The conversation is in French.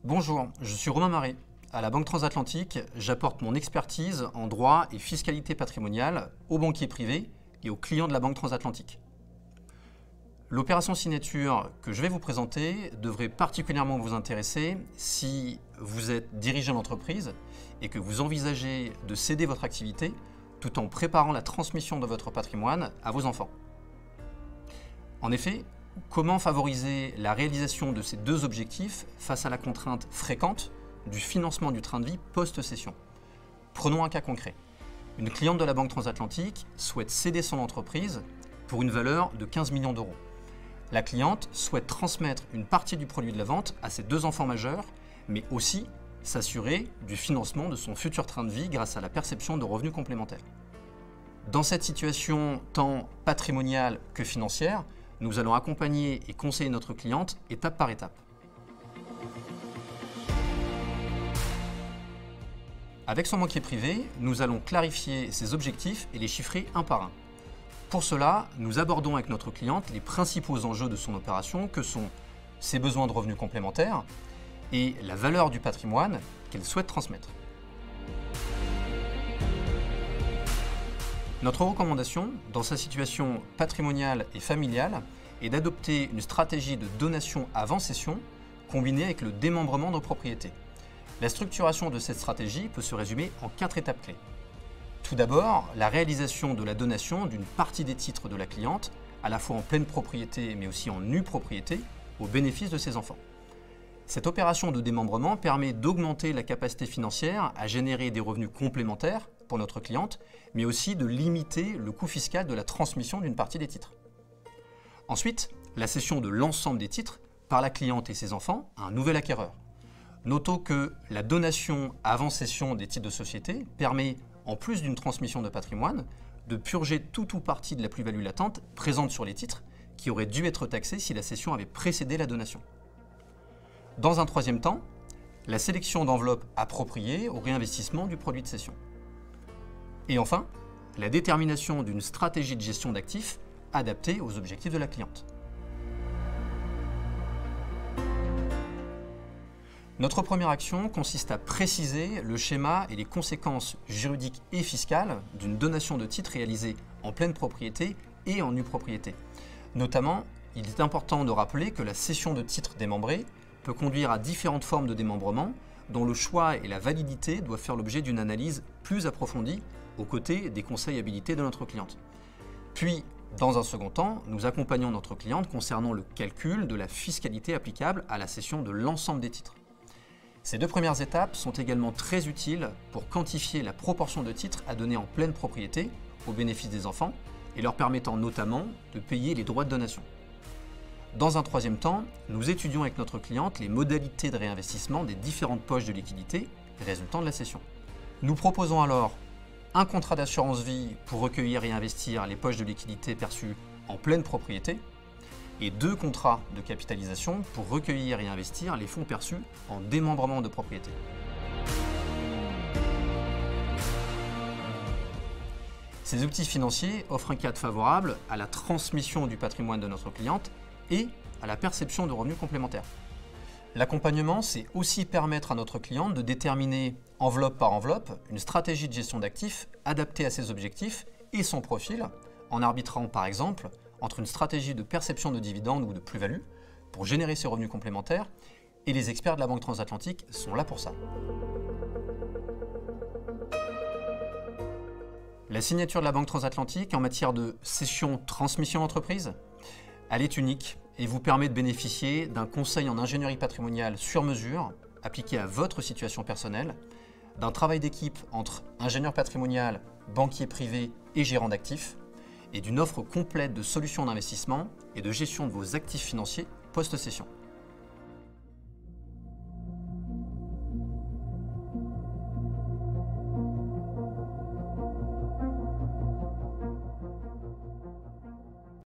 Bonjour, je suis Romain Marais. À la Banque Transatlantique, j'apporte mon expertise en droit et fiscalité patrimoniale aux banquiers privés et aux clients de la Banque Transatlantique. L'opération signature que je vais vous présenter devrait particulièrement vous intéresser si vous êtes dirigeant d'entreprise et que vous envisagez de céder votre activité tout en préparant la transmission de votre patrimoine à vos enfants. En effet, comment favoriser la réalisation de ces deux objectifs face à la contrainte fréquente du financement du train de vie post-cession? Prenons un cas concret. Une cliente de la Banque Transatlantique souhaite céder son entreprise pour une valeur de 15 millions d'euros. La cliente souhaite transmettre une partie du produit de la vente à ses deux enfants majeurs, mais aussi s'assurer du financement de son futur train de vie grâce à la perception de revenus complémentaires. Dans cette situation tant patrimoniale que financière, nous allons accompagner et conseiller notre cliente étape par étape. Avec son banquier privé, nous allons clarifier ses objectifs et les chiffrer un par un. Pour cela, nous abordons avec notre cliente les principaux enjeux de son opération que sont ses besoins de revenus complémentaires et la valeur du patrimoine qu'elle souhaite transmettre. Notre recommandation, dans sa situation patrimoniale et familiale, est d'adopter une stratégie de donation avant cession combinée avec le démembrement de propriétés. La structuration de cette stratégie peut se résumer en 4 étapes clés. Tout d'abord, la réalisation de la donation d'une partie des titres de la cliente, à la fois en pleine propriété mais aussi en nue propriété, au bénéfice de ses enfants. Cette opération de démembrement permet d'augmenter la capacité financière à générer des revenus complémentaires pour notre cliente, mais aussi de limiter le coût fiscal de la transmission d'une partie des titres. Ensuite, la cession de l'ensemble des titres par la cliente et ses enfants à un nouvel acquéreur. Notons que la donation avant cession des titres de société permet, en plus d'une transmission de patrimoine, de purger tout ou partie de la plus-value latente présente sur les titres qui aurait dû être taxée si la cession avait précédé la donation. Dans un troisième temps, la sélection d'enveloppes appropriées au réinvestissement du produit de cession. Et enfin, la détermination d'une stratégie de gestion d'actifs adaptée aux objectifs de la cliente. Notre première action consiste à préciser le schéma et les conséquences juridiques et fiscales d'une donation de titres réalisée en pleine propriété et en nue propriété. Notamment, il est important de rappeler que la cession de titres démembrés peut conduire à différentes formes de démembrement dont le choix et la validité doivent faire l'objet d'une analyse plus approfondie aux côtés des conseils habilités de notre cliente. Puis, dans un second temps, nous accompagnons notre cliente concernant le calcul de la fiscalité applicable à la cession de l'ensemble des titres. Ces deux premières étapes sont également très utiles pour quantifier la proportion de titres à donner en pleine propriété au bénéfice des enfants et leur permettant notamment de payer les droits de donation. Dans un troisième temps, nous étudions avec notre cliente les modalités de réinvestissement des différentes poches de liquidité résultant de la cession. Nous proposons alors un contrat d'assurance vie pour recueillir et investir les poches de liquidité perçues en pleine propriété et 2 contrats de capitalisation pour recueillir et investir les fonds perçus en démembrement de propriété. Ces outils financiers offrent un cadre favorable à la transmission du patrimoine de notre cliente et à la perception de revenus complémentaires. L'accompagnement, c'est aussi permettre à notre cliente de déterminer, enveloppe par enveloppe, une stratégie de gestion d'actifs adaptée à ses objectifs et son profil, en arbitrant par exemple entre une stratégie de perception de dividendes ou de plus-value pour générer ses revenus complémentaires, et les experts de la Banque Transatlantique sont là pour ça. La signature de la Banque Transatlantique en matière de cession-transmission d'entreprise, elle est unique et vous permet de bénéficier d'un conseil en ingénierie patrimoniale sur mesure, appliqué à votre situation personnelle, d'un travail d'équipe entre ingénieur patrimonial, banquier privé et gérant d'actifs, et d'une offre complète de solutions d'investissement et de gestion de vos actifs financiers post-cession.